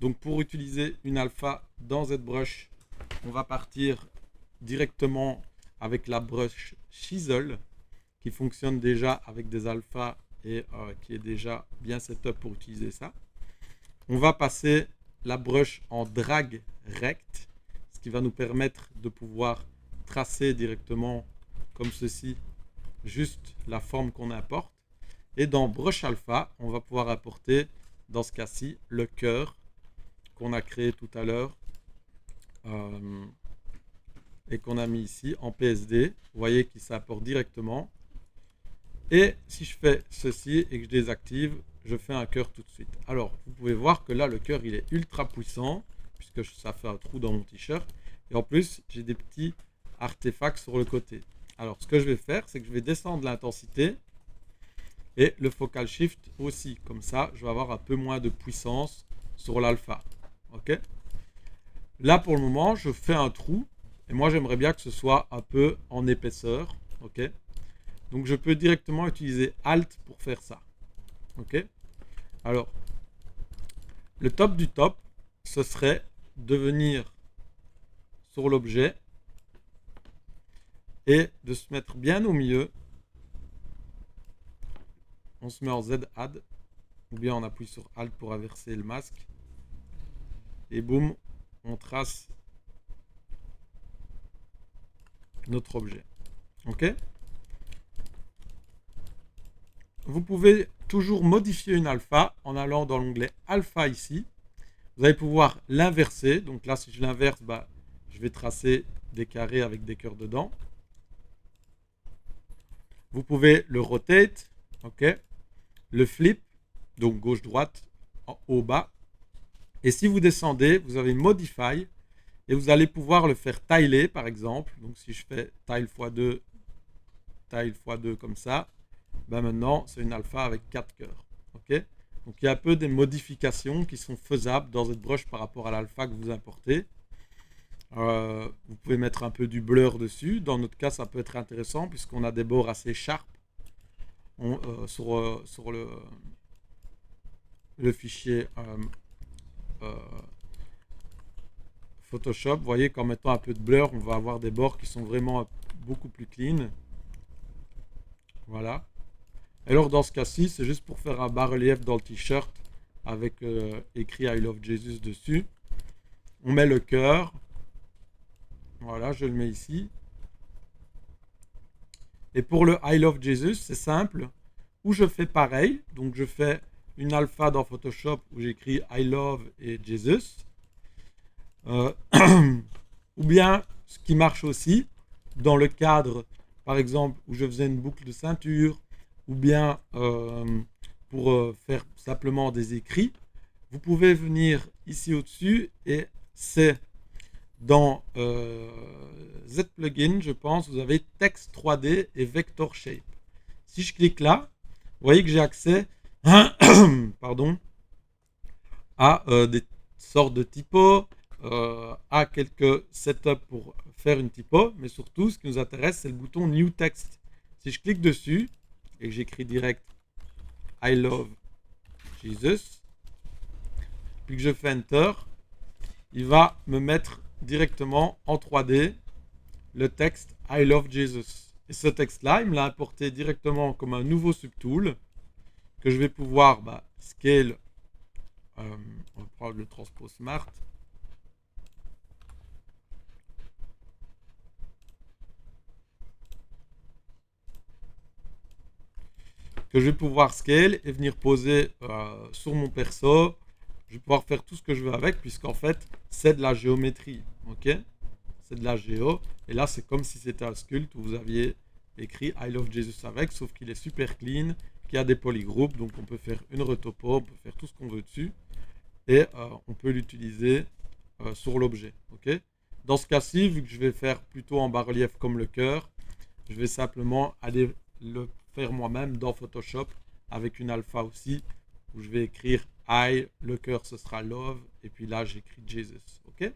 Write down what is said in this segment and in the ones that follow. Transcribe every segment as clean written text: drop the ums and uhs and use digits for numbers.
Donc pour utiliser une alpha dans ZBrush, on va partir directement avec la brush Chisel qui fonctionne déjà avec des alphas et qui est déjà bien setup pour utiliser ça. On va passer la brush en drag rect, ce qui va nous permettre de pouvoir tracer directement comme ceci juste la forme qu'on importe. Et dans brush alpha, on va pouvoir apporter dans ce cas-ci le cœur qu'on a créé tout à l'heure et qu'on a mis ici en PSD. Vous voyez qu'il s'apporte directement. Et si je fais ceci et que je désactive, je fais un cœur tout de suite. Alors, vous pouvez voir que là, le cœur, il est ultra puissant, puisque ça fait un trou dans mon t-shirt. Et en plus, j'ai des petits artefacts sur le côté. Alors, ce que je vais faire, c'est que je vais descendre l'intensité et le focal shift aussi. Comme ça, je vais avoir un peu moins de puissance sur l'alpha. Ok ? Là, pour le moment, je fais un trou. Et moi, j'aimerais bien que ce soit un peu en épaisseur. Ok ? Donc, je peux directement utiliser Alt pour faire ça. Ok ? Alors, le top du top, ce serait de venir sur l'objet et de se mettre bien au milieu. On se met en Z add ou bien on appuie sur Alt pour inverser le masque. Et boum, on trace notre objet. Ok ? Vous pouvez toujours modifier une alpha en allant dans l'onglet alpha ici. Vous allez pouvoir l'inverser. Donc là, si je l'inverse, je vais tracer des carrés avec des cœurs dedans. Vous pouvez le rotate, ok, le flip, donc gauche-droite, en haut-bas. Et si vous descendez, vous avez modify et vous allez pouvoir le faire tiler par exemple. Donc si je fais tile x2 comme ça, maintenant c'est une alpha avec 4 cœurs. Ok, donc il y a un peu des modifications qui sont faisables dans ZBrush par rapport à l'alpha que vous importez. Vous pouvez mettre un peu du blur dessus. Dans notre cas, ça peut être intéressant puisqu'on a des bords assez sharp sur le fichier Photoshop. Vous voyez qu'en mettant un peu de blur, on va avoir des bords qui sont vraiment beaucoup plus clean. Voilà. Alors dans ce cas-ci, c'est juste pour faire un bas-relief dans le t-shirt avec écrit I Love Jesus dessus. On met le cœur. Voilà, je le mets ici. Et pour le I Love Jesus, c'est simple. Où je fais pareil. Donc je fais une alpha dans Photoshop où j'écris I Love et Jesus. Ou bien, ce qui marche aussi, dans le cadre, par exemple, où je faisais une boucle de ceinture, ou bien pour faire simplement des écrits, vous pouvez venir ici au-dessus et c'est dans Z-Plugin, je pense, vous avez Text 3D et Vector Shape. Si je clique là, vous voyez que j'ai accès pardon, à des sortes de typos, à quelques setups pour faire une typo, mais surtout, ce qui nous intéresse, c'est le bouton New Text. Si je clique dessus et que j'écris direct I love Jesus, puis que je fais Enter, il va me mettre directement en 3D le texte I love Jesus. Et ce texte-là, il me l'a importé directement comme un nouveau subtool que je vais pouvoir scale. On va prendre le Transpo Smart. Que je vais pouvoir scale et venir poser sur mon perso. Je vais pouvoir faire tout ce que je veux avec, puisqu'en fait, c'est de la géométrie. Ok, c'est de la géo. Et là, c'est comme si c'était un sculpt où vous aviez écrit I love Jesus avec, sauf qu'il est super clean, qu'il y a des polygroupes, donc on peut faire une retopo, on peut faire tout ce qu'on veut dessus. Et on peut l'utiliser sur l'objet. Ok, dans ce cas-ci, vu que je vais faire plutôt en bas-relief comme le cœur, je vais simplement aller le faire moi-même dans Photoshop avec une alpha aussi où je vais écrire I, le cœur ce sera love et puis là j'écris Jesus. Ok,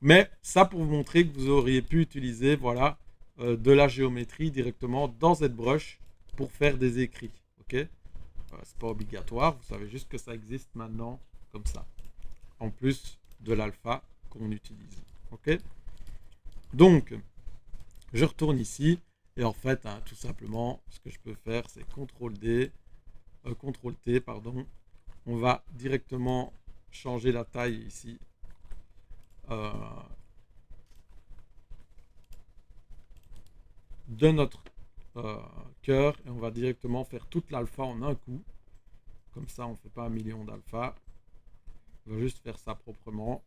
mais ça pour vous montrer que vous auriez pu utiliser de la géométrie directement dans ZBrush pour faire des écrits. Ok, c'est pas obligatoire, vous savez juste que ça existe maintenant comme ça, en plus de l'alpha qu'on utilise. Ok? Donc, je retourne ici, et en fait, tout simplement, ce que je peux faire, c'est CTRL-T, pardon. On va directement changer la taille ici. De notre cœur, et on va directement faire toute l'alpha en un coup. Comme ça, on ne fait pas 1 million d'alpha. On va juste faire ça proprement.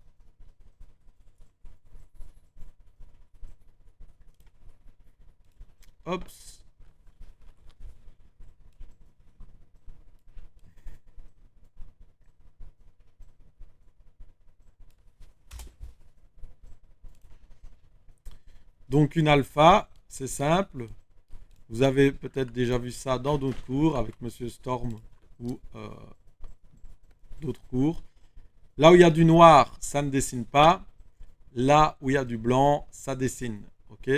Hop. Donc une alpha, c'est simple. Vous avez peut-être déjà vu ça dans d'autres cours avec Monsieur Storm ou d'autres cours. Là où il y a du noir, ça ne dessine pas. Là où il y a du blanc, ça dessine. Ok?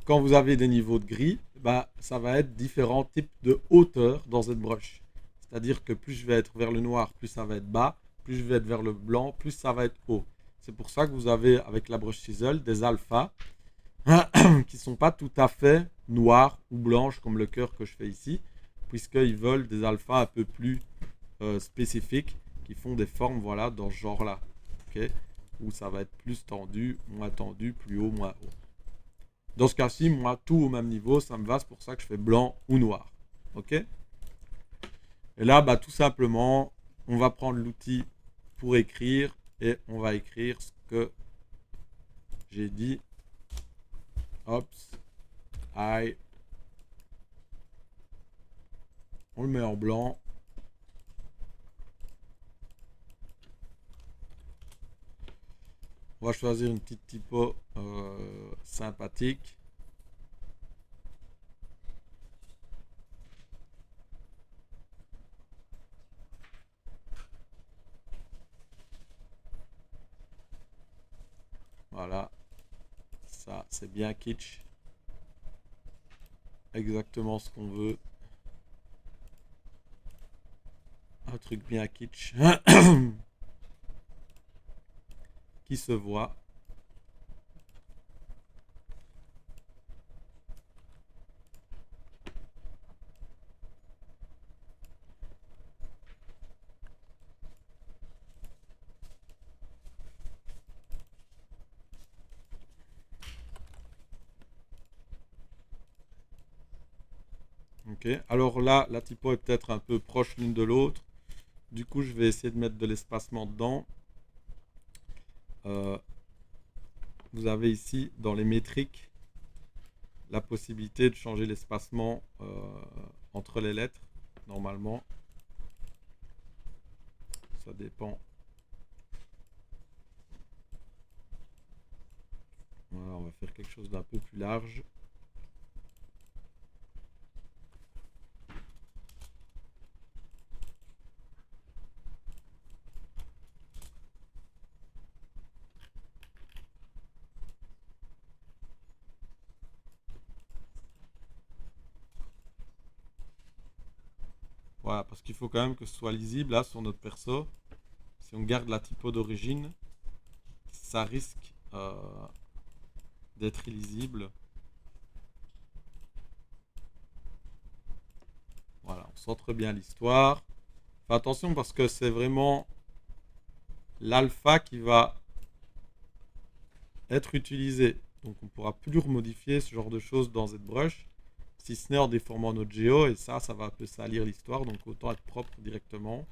Quand vous avez des niveaux de gris, bah, ça va être différents types de hauteur dans ZBrush. C'est-à-dire que plus je vais être vers le noir, plus ça va être bas. Plus je vais être vers le blanc, plus ça va être haut. C'est pour ça que vous avez avec la brush chisel des alphas qui ne sont pas tout à fait noires ou blanches comme le cœur que je fais ici, puisqu'ils veulent des alphas un peu plus spécifiques qui font des formes voilà, dans ce genre-là. Okay, où ça va être plus tendu, plus haut, moins haut. Dans ce cas-ci, moi, tout au même niveau, ça me va. C'est pour ça que je fais blanc ou noir. Ok? Et là, bah, tout simplement, on va prendre l'outil pour écrire et on va écrire ce que j'ai dit. Hop, I. On le met en blanc. On va choisir une petite typo sympathique. Voilà. Ça, c'est bien kitsch. Exactement ce qu'on veut. Un truc bien kitsch. Qui se voit. Ok, alors là, la typo est peut-être un peu proche l'une de l'autre. Du coup, je vais essayer de mettre de l'espacement dedans. Vous avez ici, dans les métriques, la possibilité de changer l'espacement entre les lettres, normalement. Ça dépend. Voilà, on va faire quelque chose d'un peu plus large. Voilà, parce qu'il faut quand même que ce soit lisible là sur notre perso. Si on garde la typo d'origine, ça risque d'être illisible. Voilà, on centre bien l'histoire. Fais attention parce que c'est vraiment l'alpha qui va être utilisé. Donc on ne pourra plus remodifier ce genre de choses dans ZBrush, si ce n'est en déformant notre géo, et ça va un peu salir l'histoire, donc autant être propre directement.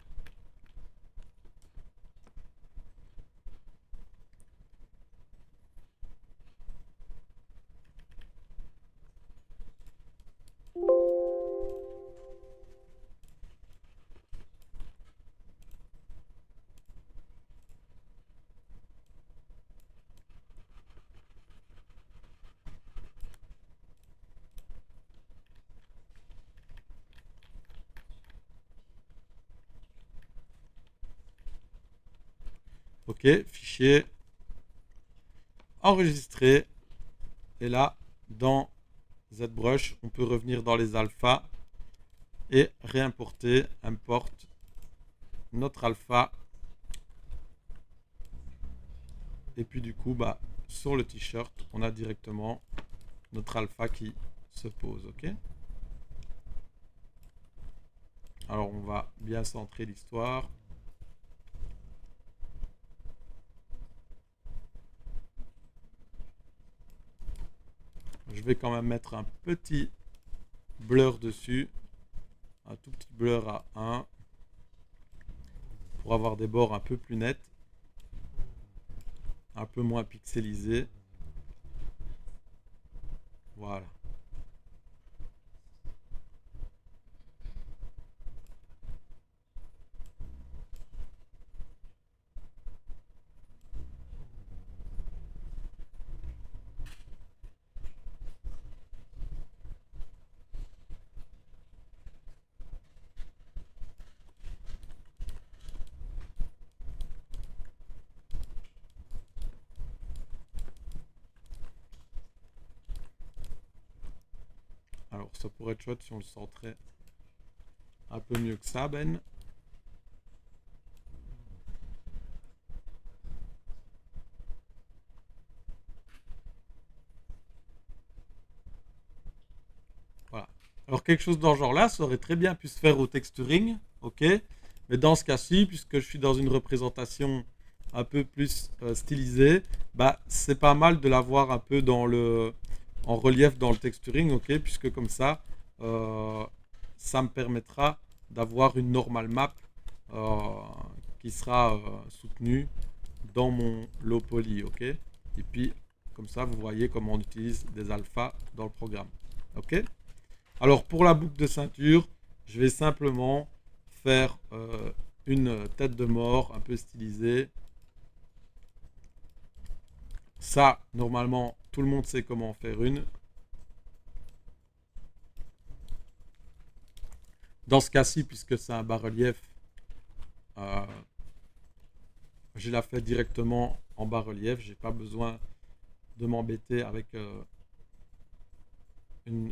Ok, fichier enregistré. Et là, dans ZBrush, on peut revenir dans les alphas et réimporter, import notre alpha Et puis du coup, bah, sur le t-shirt, on a directement notre alpha qui se pose, ok? Alors on va bien centrer l'histoire. Je vais quand même mettre un petit blur dessus, un tout petit blur à 1 pour avoir des bords un peu plus nets, un peu moins pixelisés. Voilà. Alors ça pourrait être chouette si on le centrait un peu mieux que ça, Ben. Voilà. Alors quelque chose dans ce genre-là, ça aurait très bien pu se faire au texturing, ok. Mais dans ce cas-ci, puisque je suis dans une représentation un peu plus stylisée, bah c'est pas mal de l'avoir un peu en relief dans le texturing, ok, puisque comme ça, euh, ça me permettra d'avoir une normal map euh, qui sera soutenue dans mon low poly, ok. Et puis comme ça, vous voyez comment on utilise des alphas dans le programme, ok. Alors pour la boucle de ceinture, je vais simplement faire une tête de mort un peu stylisée. Ça, normalement, tout le monde sait comment en faire une. Dans ce cas-ci, puisque c'est un bas-relief, euh, je la fais directement en bas-relief. Je n'ai pas besoin de m'embêter avec une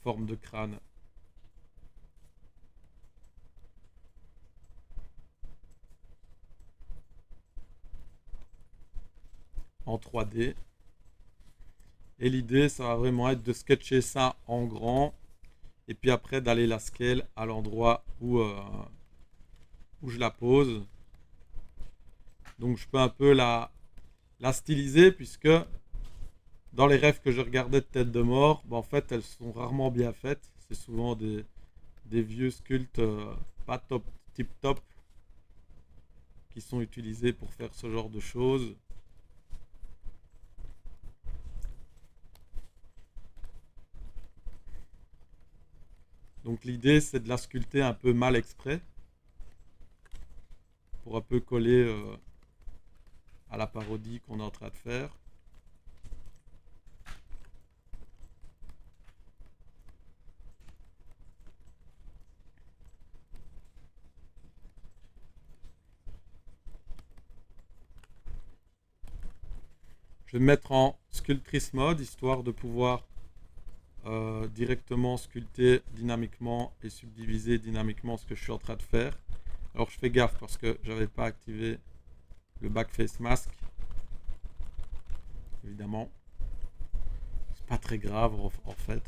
forme de crâne. En 3D. Et l'idée, ça va vraiment être de sketcher ça en grand. Et puis après, d'aller la scale à l'endroit où je la pose. Donc je peux un peu la styliser puisque dans les rêves que je regardais de tête de mort, bah, en fait elles sont rarement bien faites. C'est souvent des vieux sculptes pas top, tip top qui sont utilisés pour faire ce genre de choses. Donc l'idée c'est de la sculpter un peu mal exprès pour un peu coller à la parodie qu'on est en train de faire. Je vais me mettre en sculptrice mode histoire de pouvoir directement sculpter dynamiquement et subdiviser dynamiquement ce que je suis en train de faire. Alors je fais gaffe parce que j'avais pas activé le backface mask. Évidemment, c'est pas très grave en fait,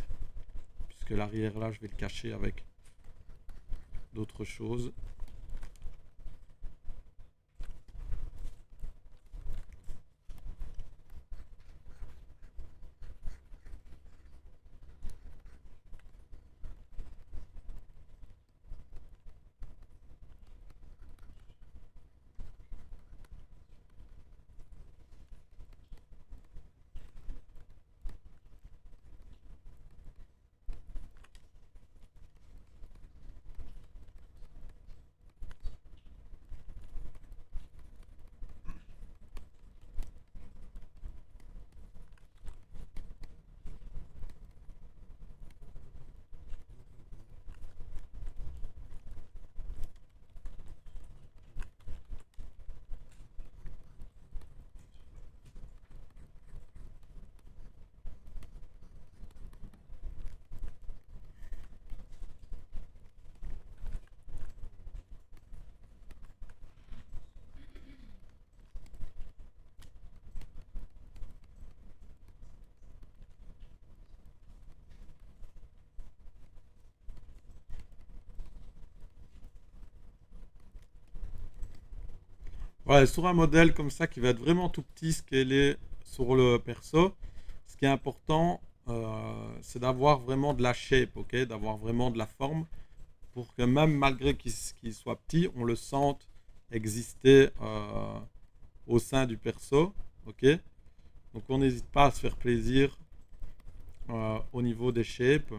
puisque l'arrière là je vais le cacher avec d'autres choses. Voilà, sur un modèle comme ça qui va être vraiment tout petit, scalé sur le perso, ce qui est important, c'est d'avoir vraiment de la shape, ok, d'avoir vraiment de la forme pour que même malgré qu'il soit petit, on le sente exister au sein du perso, ok. Donc on n'hésite pas à se faire plaisir au niveau des shapes.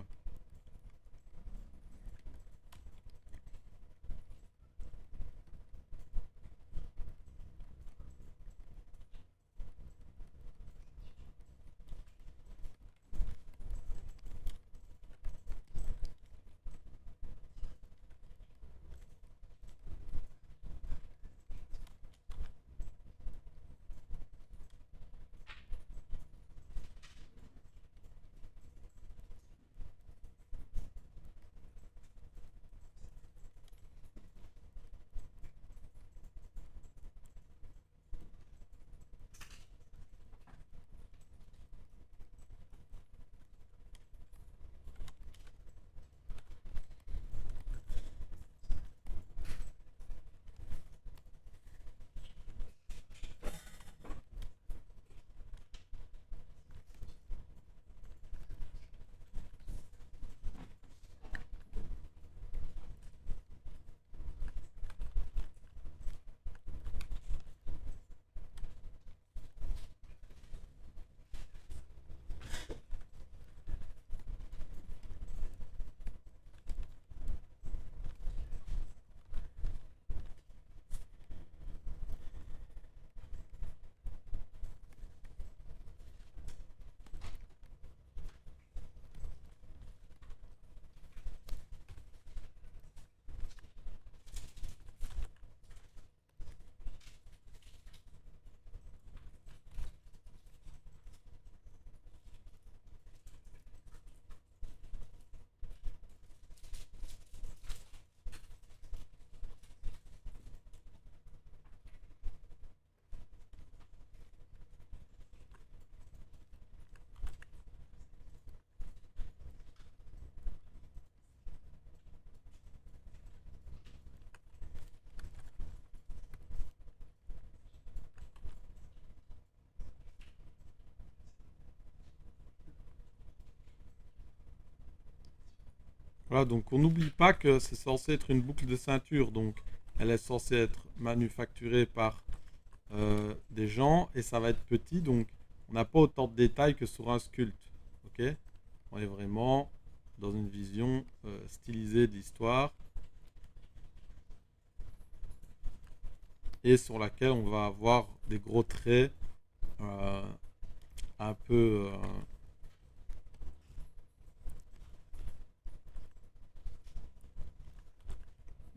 Voilà, donc on n'oublie pas que c'est censé être une boucle de ceinture, donc elle est censée être manufacturée par des gens et ça va être petit, donc on n'a pas autant de détails que sur un sculpte. Ok, on est vraiment dans une vision stylisée de l'histoire et sur laquelle on va avoir des gros traits euh, un peu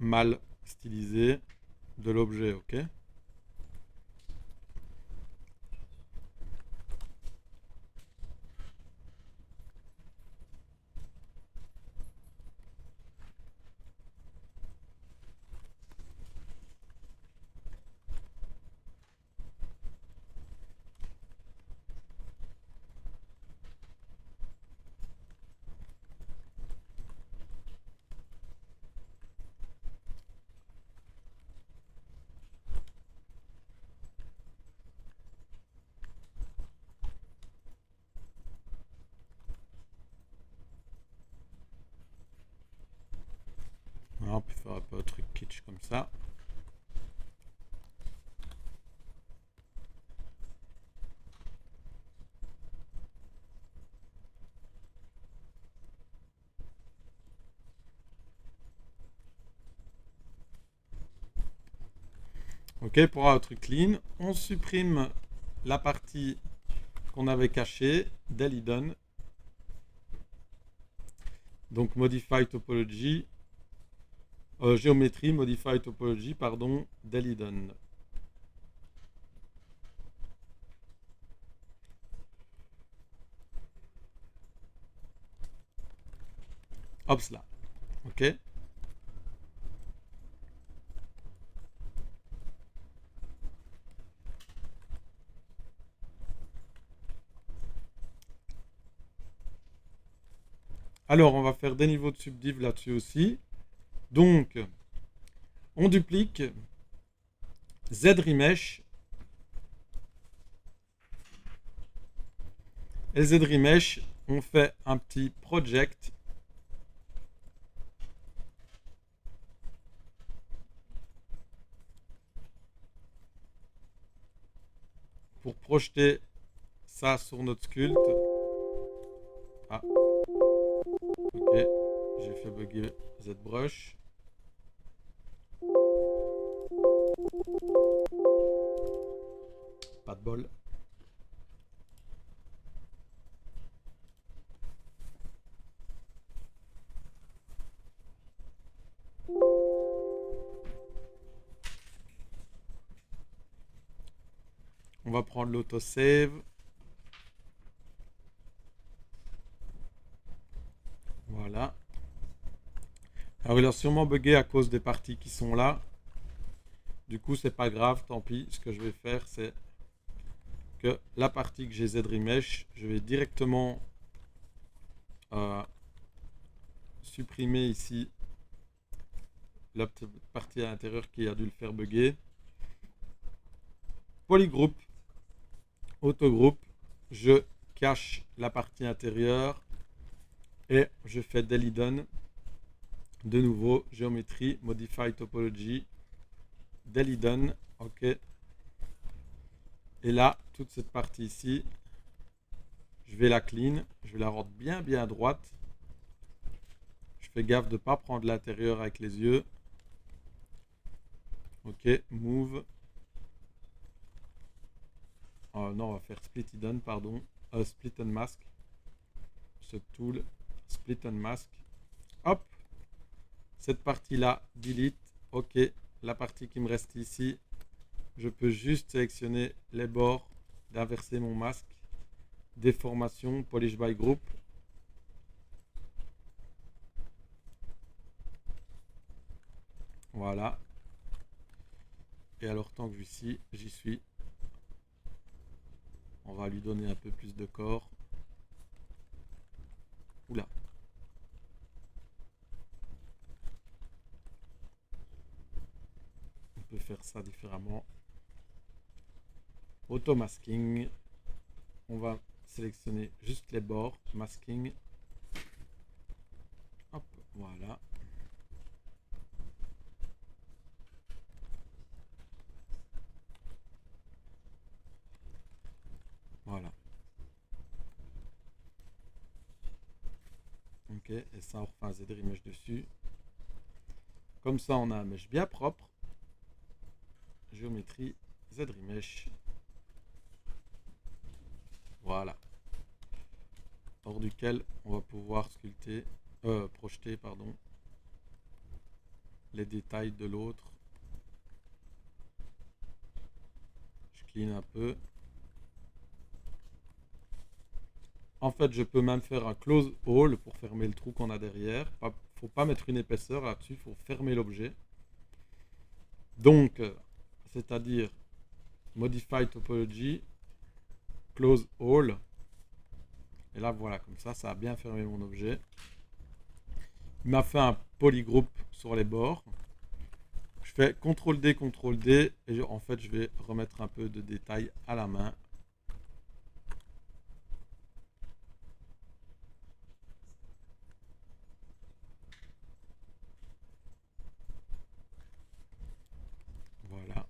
mal stylisés de l'objet. Ok. Voilà, on peut faire un peu un truc kitsch comme ça. Ok, pour un truc clean, on supprime la partie qu'on avait cachée, delete. Donc modify topology, géométrie, modify topology, pardon, delete. Hop là. Ok. Alors, on va faire des niveaux de subdiv là-dessus aussi. Donc, on duplique ZRemesh. Et ZRemesh, on fait un petit project pour projeter ça sur notre sculpte. Ah, ok, j'ai fait bugger ZBrush. Pas de bol. On va prendre l'autosave. Voilà. Alors il a sûrement bugué à cause des parties qui sont là. Du coup, c'est pas grave, tant pis. Ce que je vais faire, c'est que la partie que j'ai ZRemesh, je vais directement supprimer ici la petite partie à l'intérieur qui a dû le faire bugger. Polygroup, autogroupe, je cache la partie intérieure et je fais delete done. De nouveau, géométrie, modify topology, delete done, ok. Et là, toute cette partie ici, je vais la clean, je vais la rendre bien bien droite. Je fais gaffe de ne pas prendre l'intérieur avec les yeux. Ok, move. Oh non, on va faire split hidden, pardon. Split and mask. Ce tool, split and mask. Hop. Cette partie-là, delete. Ok. La partie qui me reste ici, je peux juste sélectionner les bords, d'inverser mon masque. Déformation, polish by group. Voilà. Et alors, tant que j'y suis, on va lui donner un peu plus de corps. Oula. On peut faire ça différemment. Auto masking. On va sélectionner juste les bords. Masking. Hop, voilà. Voilà. Ok, et ça on refait un ZRemesh dessus. Comme ça on a un mesh bien propre. Géométrie, ZRemesh. Voilà. Hors duquel on va pouvoir sculpter, projeter pardon, les détails de l'autre. Je clean un peu. En fait, je peux même faire un close all pour fermer le trou qu'on a derrière. Faut pas mettre une épaisseur là-dessus, il faut fermer l'objet. Donc, c'est-à-dire modify topology, close all. Et là, voilà, comme ça a bien fermé mon objet. Il m'a fait un polygroup sur les bords. Je fais CTRL-D, CTRL-D. Et en fait, je vais remettre un peu de détails à la main. Voilà.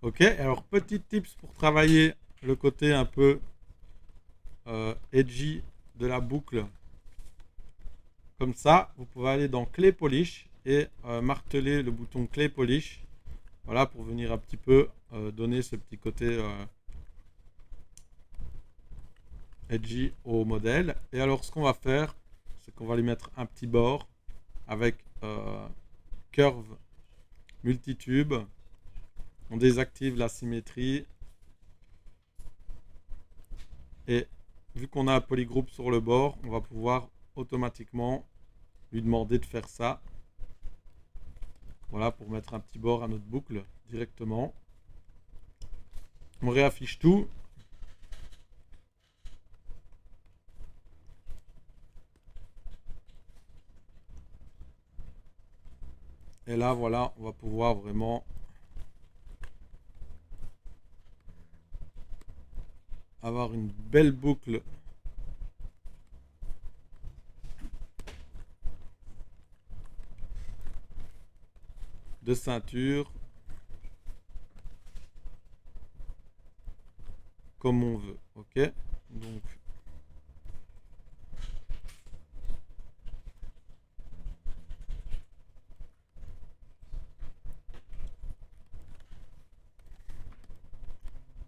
Ok, alors petit tips pour travailler le côté un peu edgy de la boucle. Comme ça, vous pouvez aller dans Clé Polish et marteler le bouton Clé Polish. Voilà, pour venir un petit peu donner ce petit côté edgy au modèle. Et alors, ce qu'on va faire, c'est qu'on va lui mettre un petit bord avec curve multitube. On désactive la symétrie. Et vu qu'on a un polygroupe sur le bord, on va pouvoir automatiquement lui demander de faire ça. Voilà, pour mettre un petit bord à notre boucle directement. On réaffiche tout. Et là, voilà, on va pouvoir vraiment avoir une belle boucle de ceinture comme on veut. Ok, donc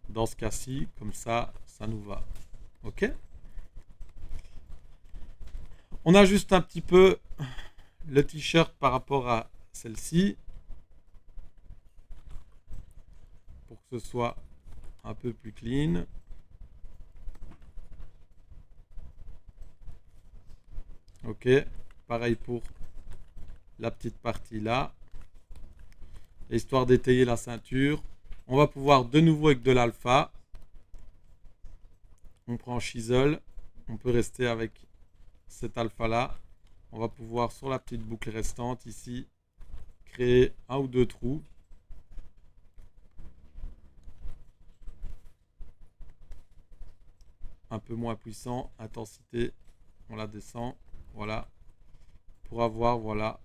dans ce cas-ci, comme ça nous va. Ok, on ajuste un petit peu le t-shirt par rapport à celle-ci pour que ce soit un peu plus clean. Ok, pareil pour la petite partie là. Histoire d'étayer la ceinture. On va pouvoir de nouveau avec de l'alpha. On prend chisel. On peut rester avec cet alpha là. On va pouvoir sur la petite boucle restante ici créer un ou deux trous. Un peu moins puissant. Intensité, on la descend. Voilà. Pour avoir, voilà.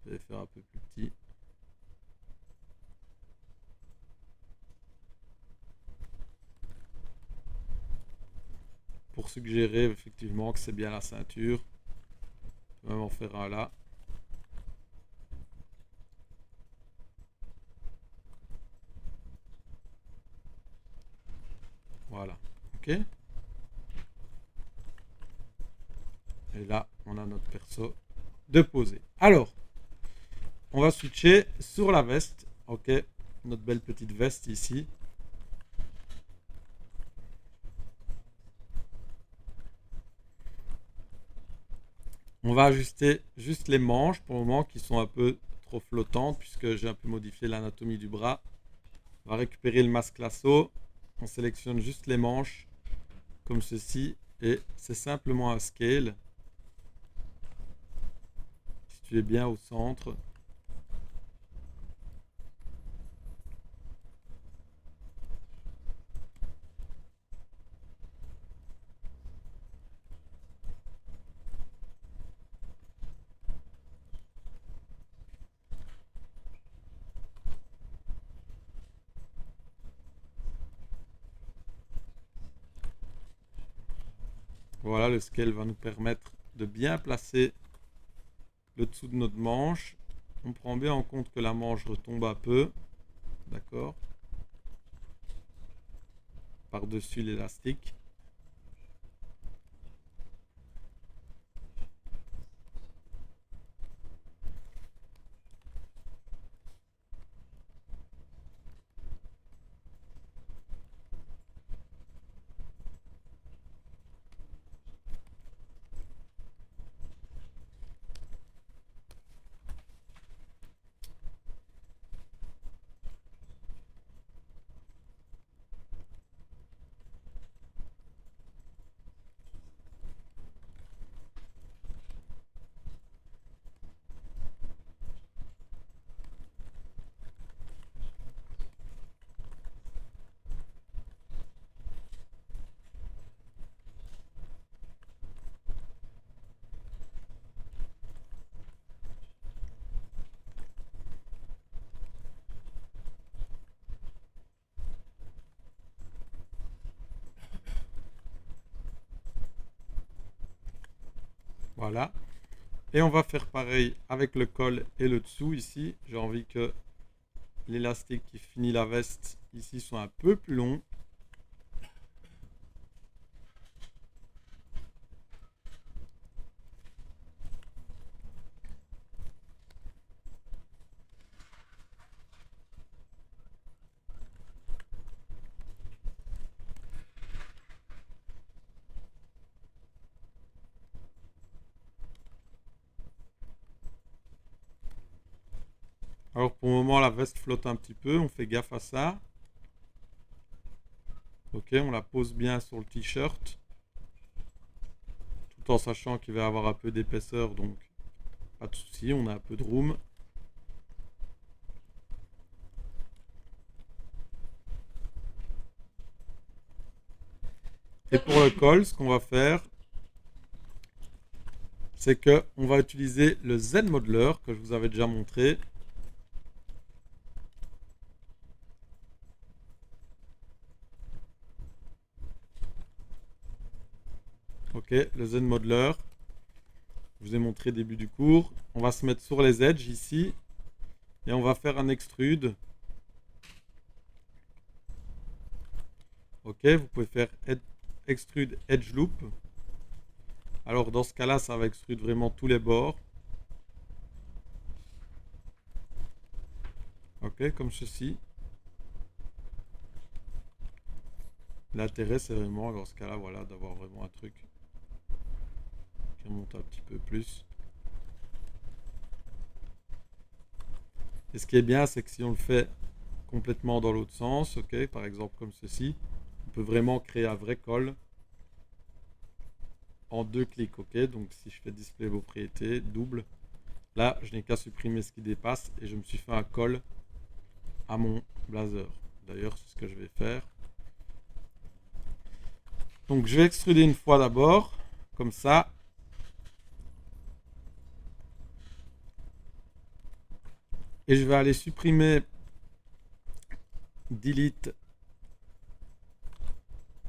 Je vais faire un peu plus petit. Pour suggérer effectivement que c'est bien la ceinture. Je vais même en faire un là. Voilà. Ok. Et là, on a notre perso de poser. Alors, on va switcher sur la veste. Ok. Notre belle petite veste ici. On va ajuster juste les manches pour le moment qui sont un peu trop flottantes puisque j'ai un peu modifié l'anatomie du bras. On va récupérer le masque lasso. On sélectionne juste les manches comme ceci et c'est simplement un scale situé bien au centre. Voilà, le scale va nous permettre de bien placer le dessous de notre manche. On prend bien en compte que la manche retombe un peu, d'accord, par-dessus l'élastique. Voilà. Et on va faire pareil avec le col et le dessous ici. J'ai envie que l'élastique qui finit la veste ici soit un peu plus long. Alors pour le moment la veste flotte un petit peu, on fait gaffe à ça. Ok, on la pose bien sur le t-shirt. Tout en sachant qu'il va y avoir un peu d'épaisseur, donc pas de souci, on a un peu de room. Et pour le col, ce qu'on va faire, c'est que on va utiliser le Z-Modeler que je vous avais déjà montré. Ok, le Z-Modeler, je vous ai montré début du cours. On va se mettre sur les edges ici et on va faire un extrude. Ok, vous pouvez faire extrude edge loop. Alors dans ce cas-là, ça va extrude vraiment tous les bords. Ok, comme ceci. L'intérêt, c'est vraiment, dans ce cas-là, voilà, d'avoir vraiment un truc qui remonte un petit peu plus. Et ce qui est bien, c'est que si on le fait complètement dans l'autre sens, ok, par exemple comme ceci, on peut vraiment créer un vrai col en 2 clics, ok. Donc si je fais display propriétés, double, là, je n'ai qu'à supprimer ce qui dépasse et je me suis fait un col à mon blazer. D'ailleurs, c'est ce que je vais faire. Donc je vais extruder une fois d'abord, comme ça. Et je vais aller supprimer, delete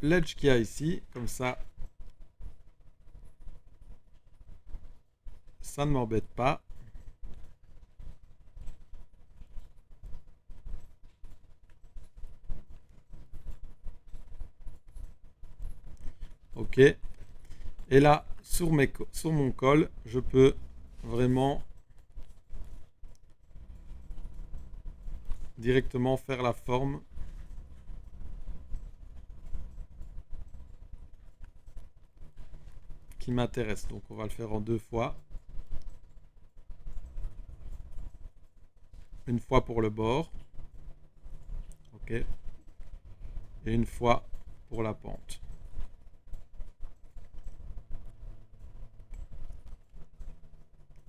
l'edge qu'il y a ici, comme ça ça ne m'embête pas. Ok. Et là, sur mon col, je peux vraiment directement faire la forme qui m'intéresse. Donc on va le faire en 2 fois. Une fois pour le bord. Ok. Et une fois pour la pente.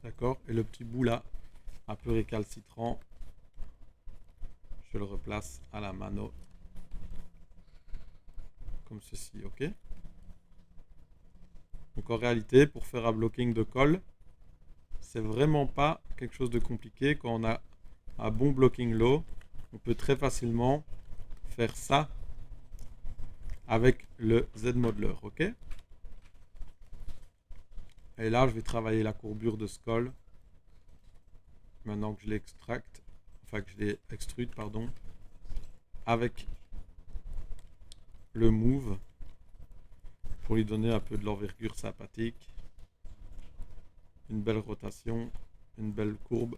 D'accord. Et le petit bout là, un peu récalcitrant, je le replace à la mano. Comme ceci, ok. Donc en réalité, pour faire un blocking de col, c'est vraiment pas quelque chose de compliqué. Quand on a un bon blocking low, on peut très facilement faire ça avec le Z-Modeler, ok. Et là, je vais travailler la courbure de ce col. Maintenant que je l'extracte, enfin que je l'ai extrude, pardon, avec le move pour lui donner un peu de l'envergure sympathique, une belle rotation, une belle courbe.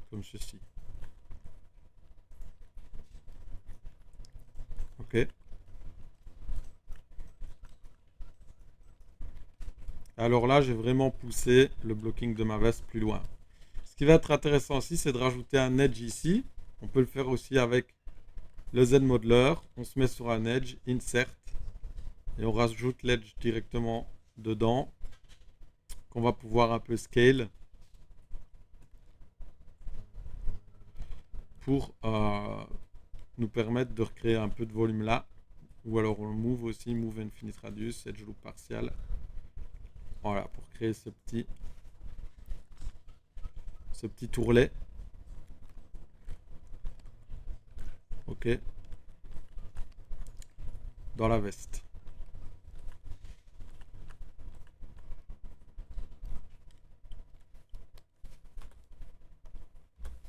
Comme ceci. Ok. Alors là, j'ai vraiment poussé le blocking de ma veste plus loin. Ce qui va être intéressant aussi, c'est de rajouter un edge ici. On peut le faire aussi avec le Z-Modeler. On se met sur un edge, insert, et on rajoute l'edge directement dedans, qu'on va pouvoir un peu scale pour nous permettre de recréer un peu de volume là. Ou alors on le move aussi, move infinite radius, edge loop partial. Voilà, pour créer ce petit tourlet. Ok. Dans la veste.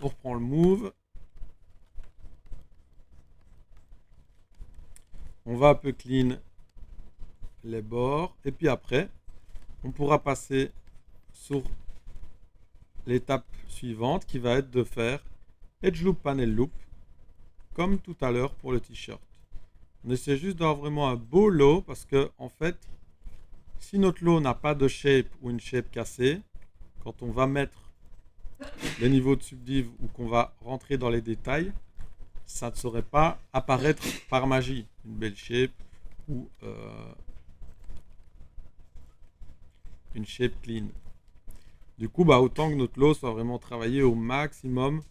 On reprend le move. On va un peu clean les bords. Et puis après, on pourra passer sur l'étape suivante qui va être de faire edge loop, panel loop, comme tout à l'heure pour le t-shirt. On essaie juste d'avoir vraiment un beau lot parce que, en fait, si notre lot n'a pas de shape ou une shape cassée, quand on va mettre les niveaux de subdiv ou qu'on va rentrer dans les détails, ça ne saurait pas apparaître par magie. Une belle shape ou une shape clean. Du coup, bah, autant que notre lot soit vraiment travaillé au maximum,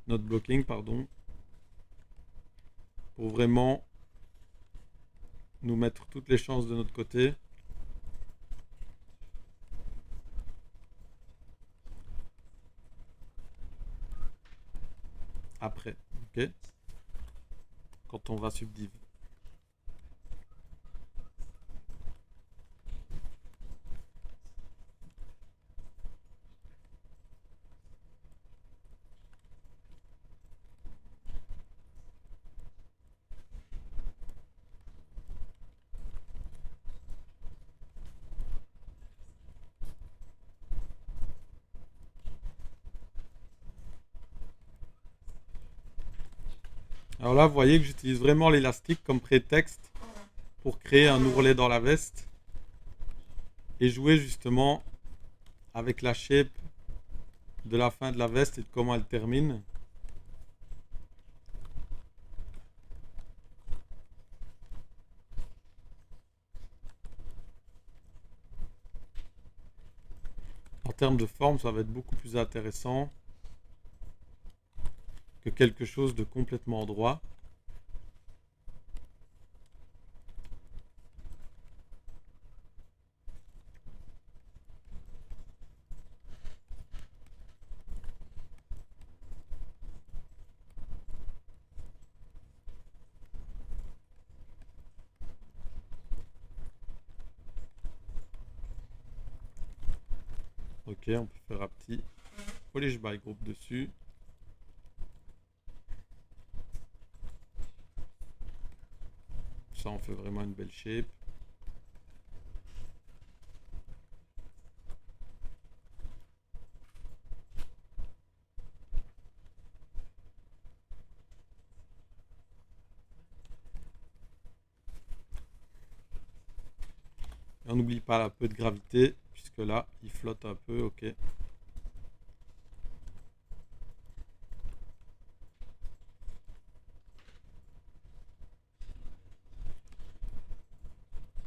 notre blocking, pardon, pour vraiment nous mettre toutes les chances de notre côté. Après, ok, quand on va subdiv. Alors là, vous voyez que j'utilise vraiment l'élastique comme prétexte pour créer un ourlet dans la veste et jouer justement avec la shape de la fin de la veste et de comment elle termine. En termes de forme, ça va être beaucoup plus intéressant que quelque chose de complètement droit. Ok, on peut faire un petit polish by group dessus. Ça, on fait vraiment une belle shape. Et on n'oublie pas un peu de gravité, puisque là, il flotte un peu, ok.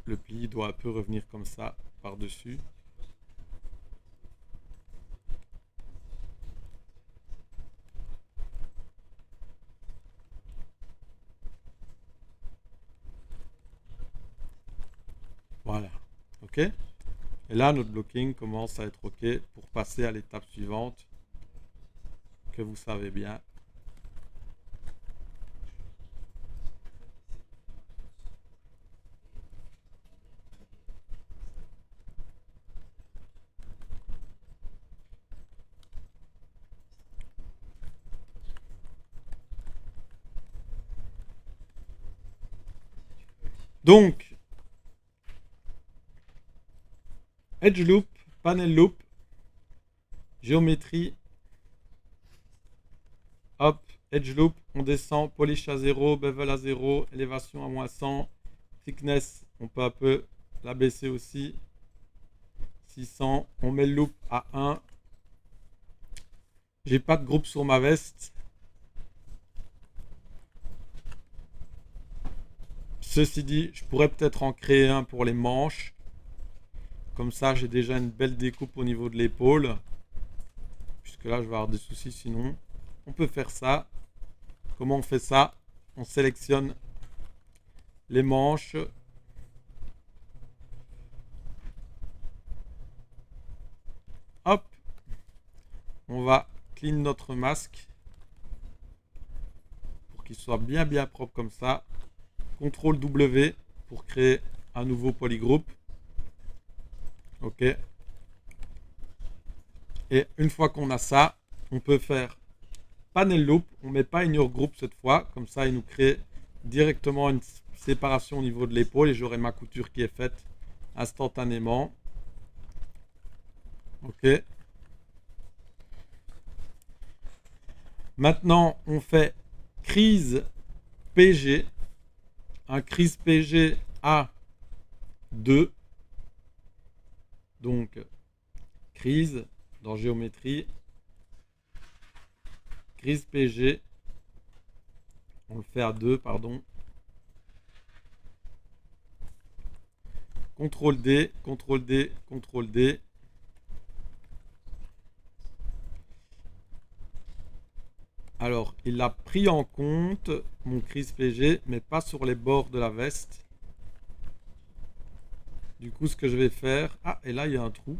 Le pli doit un peu revenir comme ça, par-dessus. Voilà, ok. Et là, notre blocking commence à être ok pour passer à l'étape suivante, que vous savez bien. Donc, edge loop, panel loop, géométrie, hop, edge loop, on descend, polish à 0, bevel à 0, élévation à moins 100, thickness, on peut un peu la baisser aussi, 600, on met le loop à 1. J'ai pas de groupe sur ma veste. Ceci dit, je pourrais peut-être en créer un pour les manches. Comme ça, j'ai déjà une belle découpe au niveau de l'épaule. Puisque là, je vais avoir des soucis sinon. On peut faire ça. Comment on fait ça? on sélectionne les manches. Hop, on va clean notre masque pour qu'il soit bien propre comme ça. CTRL W pour créer un nouveau polygroupe. Ok. Et une fois qu'on a ça, on peut faire panel loop. On ne met pas in your group cette fois. Comme ça, il nous crée directement une séparation au niveau de l'épaule et j'aurai ma couture qui est faite instantanément. Ok. Maintenant, on fait crise PG. Un crise PG à 2. Donc, crise dans géométrie. Crise PG. On le fait à 2, pardon. CTRL D, CTRL D, CTRL D. Alors, il a pris en compte mon crise PG, mais pas sur les bords de la veste. Du coup, ce que je vais faire... Ah, et là, il y a un trou.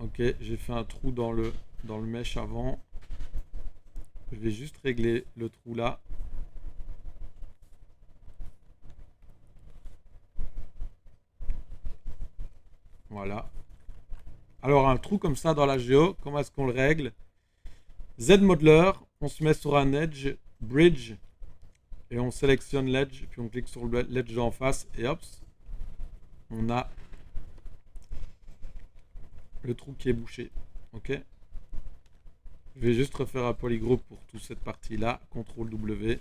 Ok, j'ai fait un trou dans le mesh avant. Je vais juste régler le trou là. Voilà. Alors, un trou comme ça dans la géo, comment est-ce qu'on le règle? Z-Modeler, on se met sur un edge, bridge, et on sélectionne l'edge, puis on clique sur l'edge en face, et hop, on a le trou qui est bouché. Ok. Je vais juste refaire un polygroupe pour toute cette partie-là. CTRL W.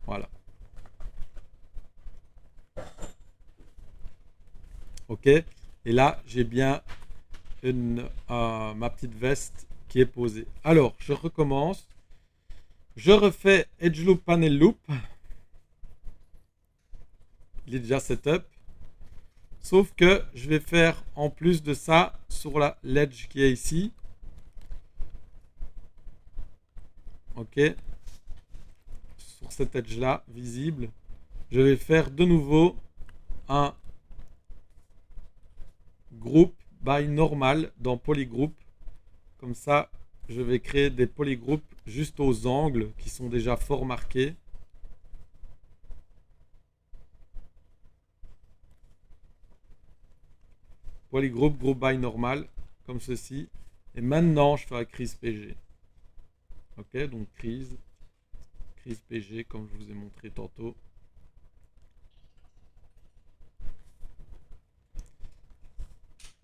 Voilà. Ok. Et là, j'ai bien ma petite veste qui est posée. Alors, je recommence. Je refais Edge Loop, Panel Loop. Il est déjà setup. Sauf que je vais faire en plus de ça sur l'edge qui est ici. Ok. Sur cet edge là, visible. Je vais faire de nouveau un groupe by normal dans polygroup. Comme ça, je vais créer des polygroupes juste aux angles qui sont déjà fort marqués. Polygroupe, groupe by normal, comme ceci. Et maintenant, je fais la crise PG. Ok, donc crise PG, comme je vous ai montré tantôt.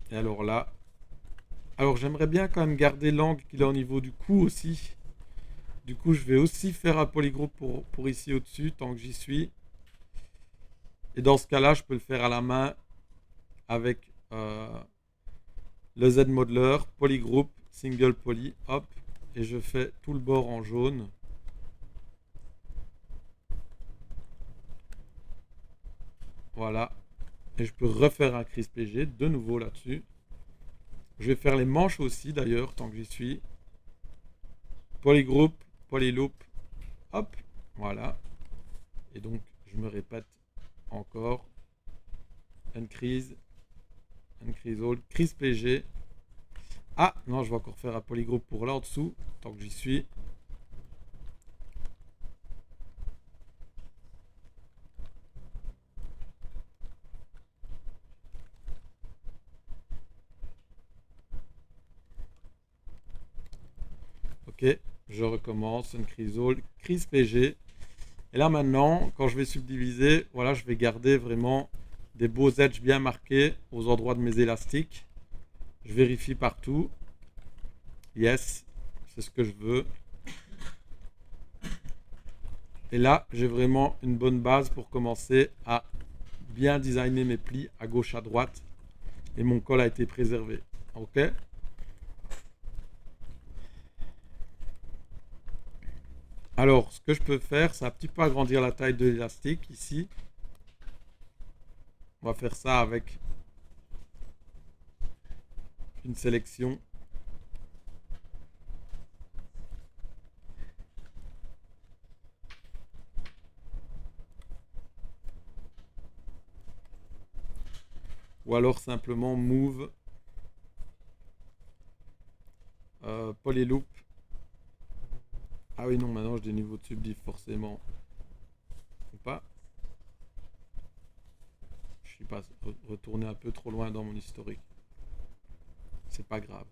Et alors là, alors j'aimerais bien quand même garder l'angle qu'il a au niveau du cou aussi. Du coup, je vais aussi faire un polygroupe pour ici au-dessus, tant que j'y suis. Et dans ce cas-là, je peux le faire à la main avec le Z-Modeler, polygroup, single poly, hop, et je fais tout le bord en jaune. Voilà. Et je peux refaire un crise PG de nouveau là-dessus. Je vais faire les manches aussi d'ailleurs, tant que j'y suis. Polygroup, polyloop, hop, voilà. Et donc, je me répète encore. Uncrease all, crise PG. Ah, non, je vais encore faire un polygroup pour là en dessous, tant que j'y suis. Ok, je recommence, Uncrease all, crise PG. Et là maintenant, quand je vais subdiviser, voilà, je vais garder vraiment des beaux edges bien marqués aux endroits de mes élastiques. Je vérifie partout. Yes, c'est ce que je veux. Et là, j'ai vraiment une bonne base pour commencer à bien designer mes plis à gauche, à droite. Et mon col a été préservé. Ok. Alors, ce que je peux faire, c'est un petit peu agrandir la taille de l'élastique ici. On va faire ça avec une sélection. ou alors simplement move polyloop. Ah oui, non, maintenant j'ai des niveaux de subdiv forcément. Ou pas. Je suis pas retourné un peu trop loin dans mon historique. C'est pas grave.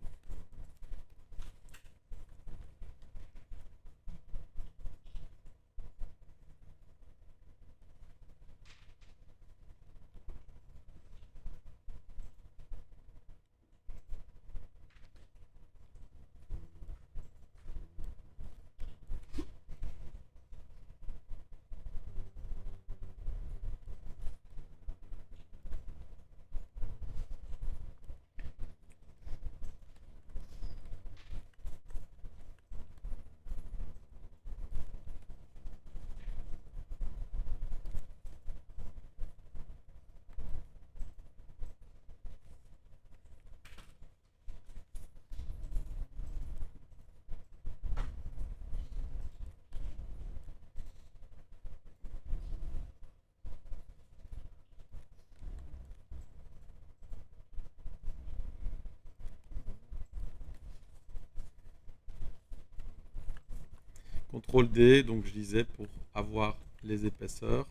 CTRL D, donc je disais pour avoir les épaisseurs.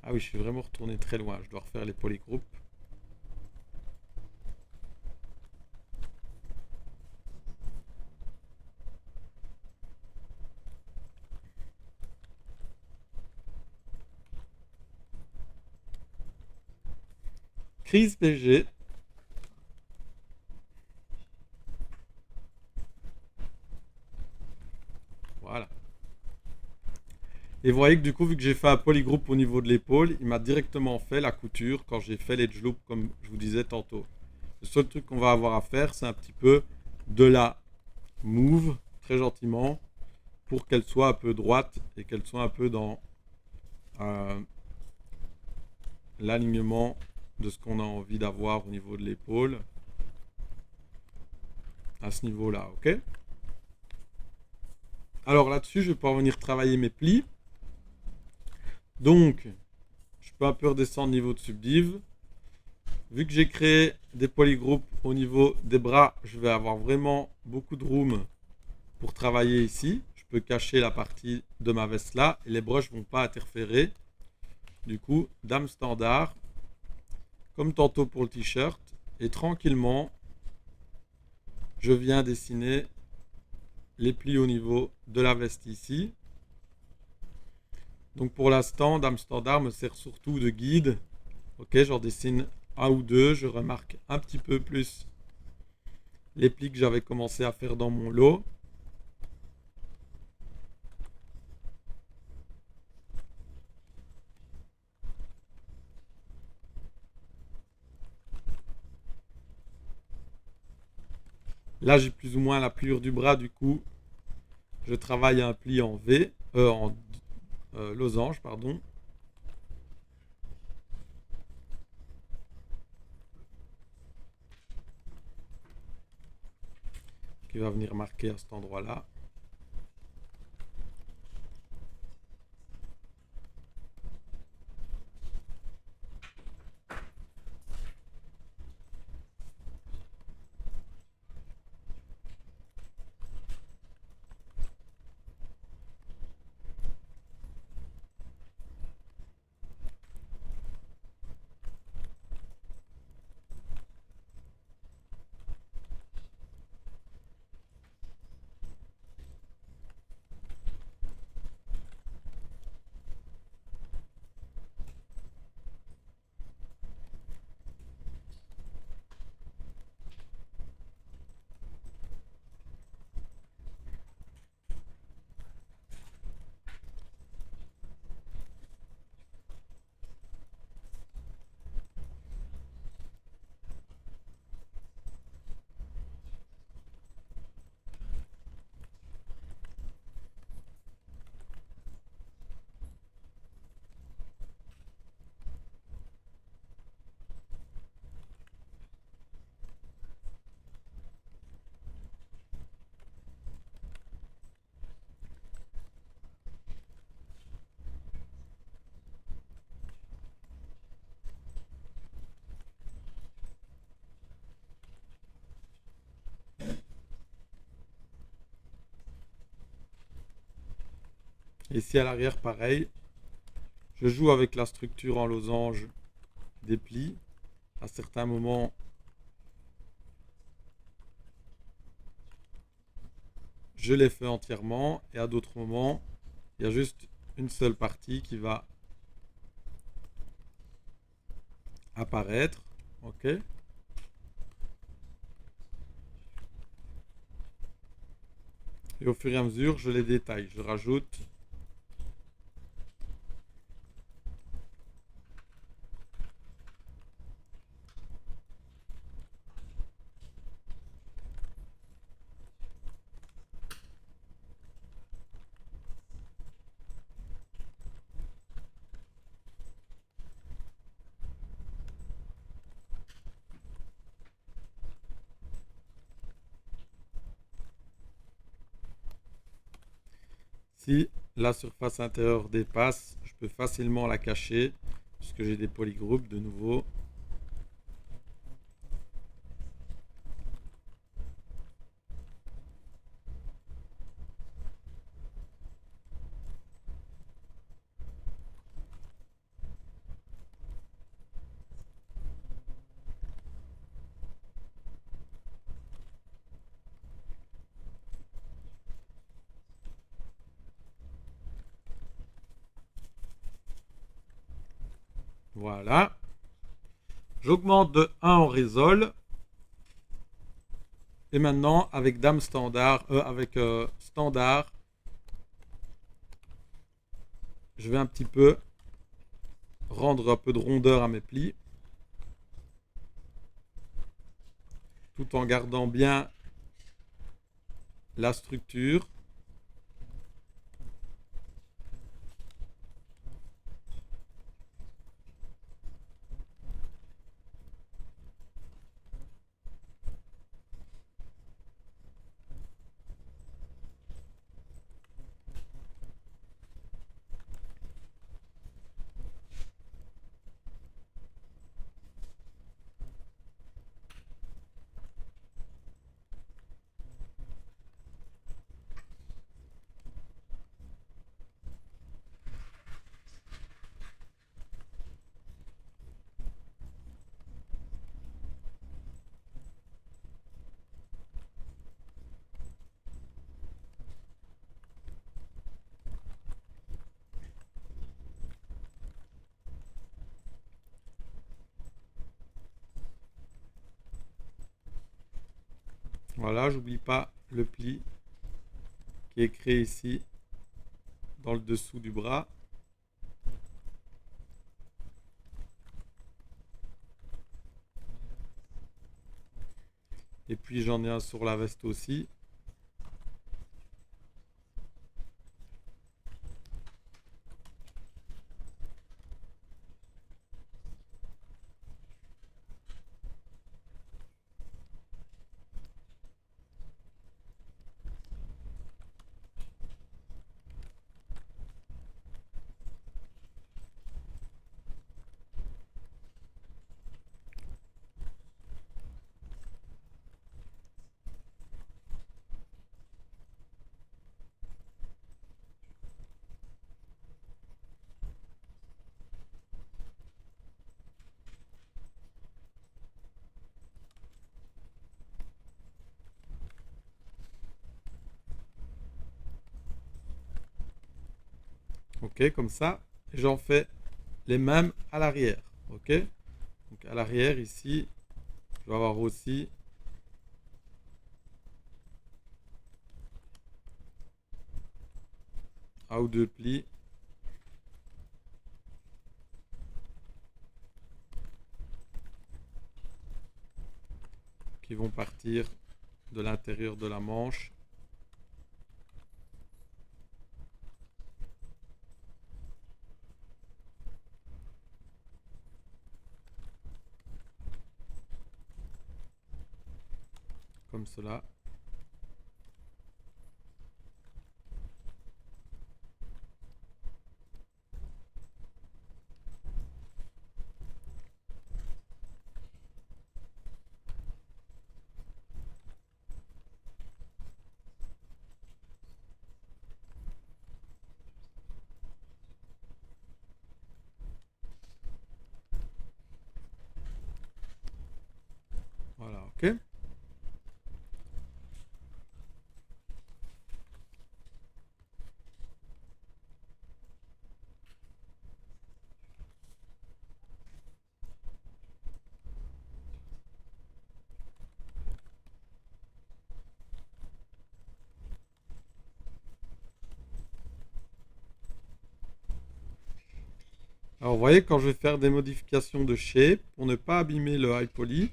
Ah oui, je suis vraiment retourné très loin. Je dois refaire les polygroupes. Crise PG. Voilà. Et vous voyez que du coup, vu que j'ai fait un polygroupe au niveau de l'épaule, il m'a directement fait la couture quand j'ai fait l'edge loop, comme je vous disais tantôt. Le seul truc qu'on va avoir à faire, c'est un petit peu de la move, très gentiment, pour qu'elle soit un peu droite et qu'elle soit un peu dans l'alignement de ce qu'on a envie d'avoir au niveau de l'épaule. À ce niveau-là, ok? Alors là-dessus, je vais pouvoir venir travailler mes plis. Donc, je peux un peu redescendre niveau de subdiv. Vu que j'ai créé des polygroupes au niveau des bras, je vais avoir vraiment beaucoup de room pour travailler ici. Je peux cacher la partie de ma veste là et les brushes ne vont pas interférer. Du coup, dame standard, comme tantôt pour le t-shirt, et tranquillement, je viens dessiner les plis au niveau de la veste ici. Donc pour l'instant, dame standard me sert surtout de guide. Ok, j'en dessine un ou deux, je remarque un petit peu plus les plis que j'avais commencé à faire dans mon lot. Là, j'ai plus ou moins la pliure du bras, du coup, je travaille un pli en V, en losange, pardon. Qui va venir marquer à cet endroit-là. Et ici à l'arrière, pareil. Je joue avec la structure en losange des plis. À certains moments, je les fais entièrement et à d'autres moments, il y a juste une seule partie qui va apparaître. Ok. Et au fur et à mesure, je les détaille. Je rajoute si la surface intérieure dépasse, je peux facilement la cacher puisque j'ai des polygroupes de nouveau. Voilà. J'augmente de 1 en résol. Et maintenant, avec dame standard, standard, je vais un petit peu rendre un peu de rondeur à mes plis, tout en gardant bien la structure. Voilà, j'oublie pas le pli qui est créé ici dans le dessous du bras. Et puis j'en ai un sur la veste aussi. Ok, comme ça. J'en fais les mêmes à l'arrière. Ok. Donc à l'arrière ici, je vais avoir aussi un ou deux plis qui vont partir de l'intérieur de la manche. Comme cela. Ok. Alors, vous voyez, quand je vais faire des modifications de shape, pour ne pas abîmer le high poly,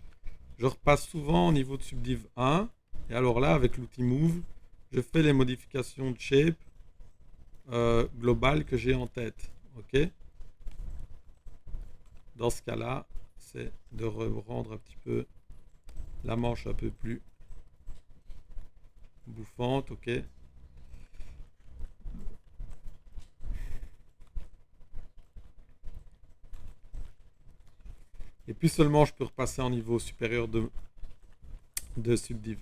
je repasse souvent au niveau de subdiv 1. Et alors là, avec l'outil Move, je fais les modifications de shape globales que j'ai en tête. Ok. Dans ce cas-là, c'est de rendre un petit peu la manche un peu plus bouffante. Ok. Et puis seulement, je peux repasser en niveau supérieur de subdiv.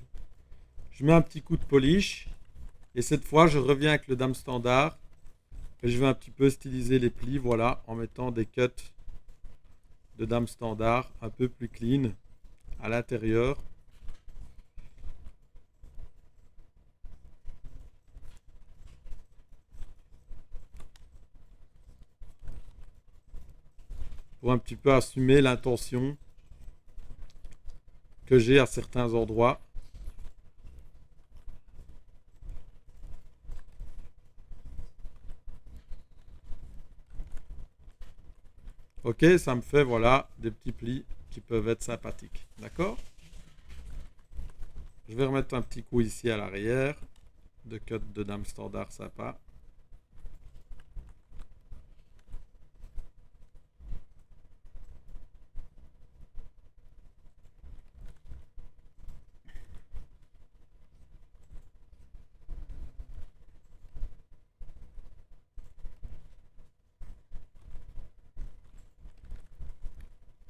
Je mets un petit coup de polish. Et cette fois, je reviens avec le dame standard. Et je vais un petit peu styliser les plis, voilà, en mettant des cuts de dame standard un peu plus clean à l'intérieur. Pour un petit peu assumer l'intention que j'ai à certains endroits. Ok, ça me fait, voilà, des petits plis qui peuvent être sympathiques. D'accord? Je vais remettre un petit coup ici à l'arrière, de cut de dame standard sympa.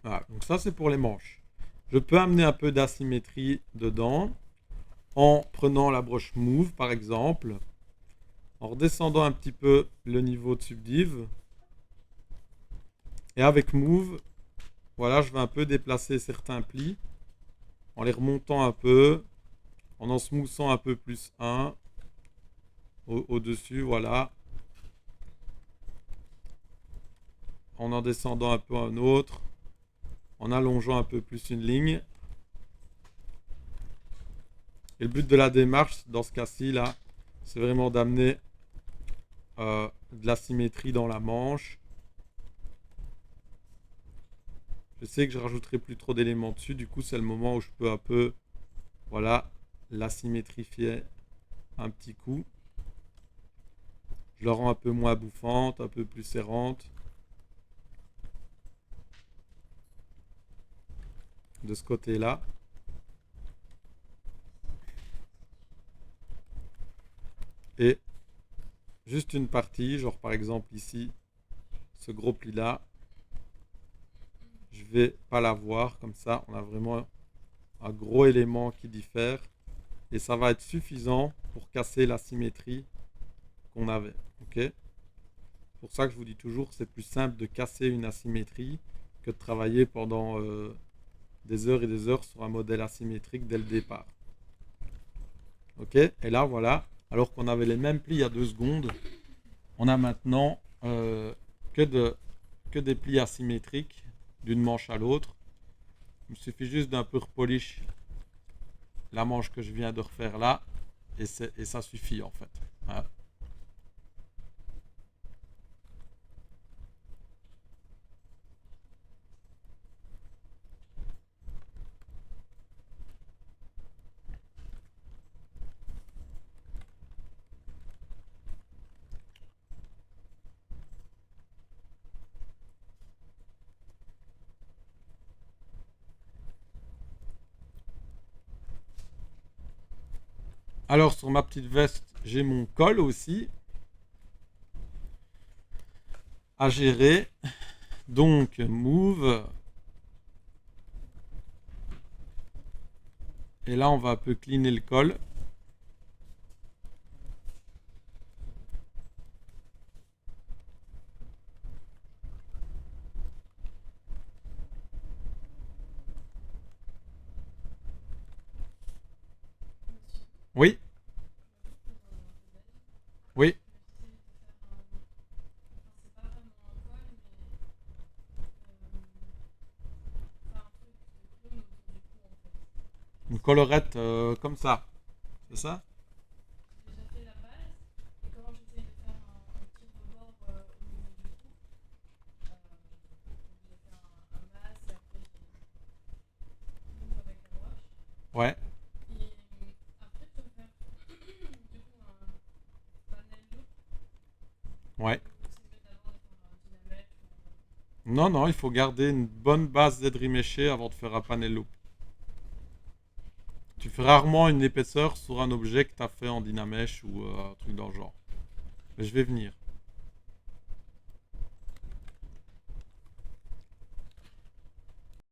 Voilà, donc ça c'est pour les manches. Je peux amener un peu d'asymétrie dedans en prenant la broche Move par exemple, en redescendant un petit peu le niveau de subdiv. Et avec Move, voilà, je vais un peu déplacer certains plis en les remontant un peu, en smoothant un peu plus un au-dessus, voilà, en descendant un peu un autre, en allongeant un peu plus une ligne. Et le but de la démarche, dans ce cas-ci, là, c'est vraiment d'amener de la symétrie dans la manche. Je sais que je rajouterai plus trop d'éléments dessus, du coup c'est le moment où je peux un peu, voilà, la symétrifier un petit coup. Je la rends un peu moins bouffante, un peu plus serrante. De ce côté-là. Et juste une partie, genre par exemple ici, ce gros pli-là, je vais pas l'avoir comme ça. On a vraiment un gros élément qui diffère. Et ça va être suffisant pour casser la symétrie qu'on avait. Ok. C'est pour ça que je vous dis toujours que c'est plus simple de casser une asymétrie que de travailler pendant des heures et des heures sur un modèle asymétrique dès le départ. Ok. Et là, voilà. Alors qu'on avait les mêmes plis il y a 2 secondes, on a maintenant que des plis asymétriques d'une manche à l'autre. Il me suffit juste d'un peu repolish la manche que je viens de refaire là et ça suffit en fait. Voilà. Alors sur ma petite veste, j'ai mon col aussi à gérer. Donc move. Et là on va un peu cleaner le col. Oui, oui. Une collerette comme ça. C'est ça? Ouais, ouais. Non, non, il faut garder une bonne base d'Edry méché avant de faire un panel loop. Tu fais rarement une épaisseur sur un objet que tu as fait en Dynamesh ou un truc dans le genre. Mais je vais venir.